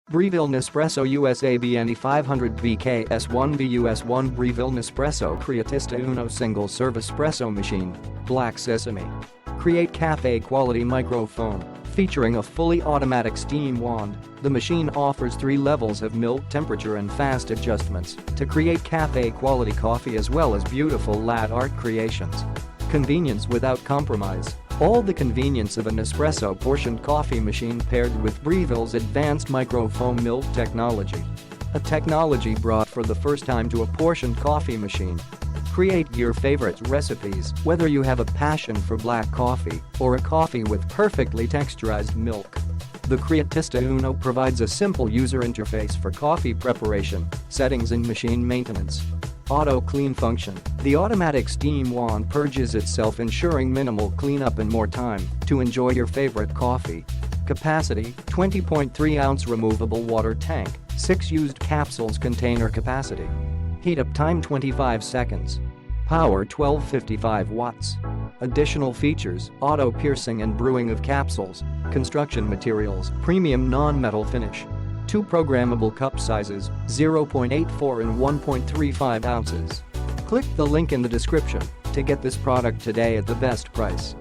Breville Nespresso USA BNE500BKS1BUS1 Breville Nespresso Creatista Uno Single Serve Espresso Machine. Black Sesame. Create cafe quality microfoam. Featuring a fully automatic steam wand, the machine offers 3 levels of milk temperature and fast adjustments to create cafe quality coffee as well as beautiful latte art creations. Convenience without compromise. All the convenience of a Nespresso portioned coffee machine paired with Breville's advanced microfoam milk technology. A technology brought for the first time to a portioned coffee machine. Create your favorite recipes, whether you have a passion for black coffee or a coffee with perfectly texturized milk. The Creatista Uno provides a simple user interface for coffee preparation, settings and machine maintenance. Auto clean function. The automatic steam wand purges itself, ensuring minimal cleanup and more time to enjoy your favorite coffee. Capacity: 20.3-ounce removable water tank, 6 used capsules container capacity. Heat up time 25 seconds. Power 1255 watts. Additional features: auto piercing and brewing of capsules. Construction materials: premium non-metal finish. 2 programmable cup sizes, 0.84 and 1.35 ounces. Click the link in the description to get this product today at the best price.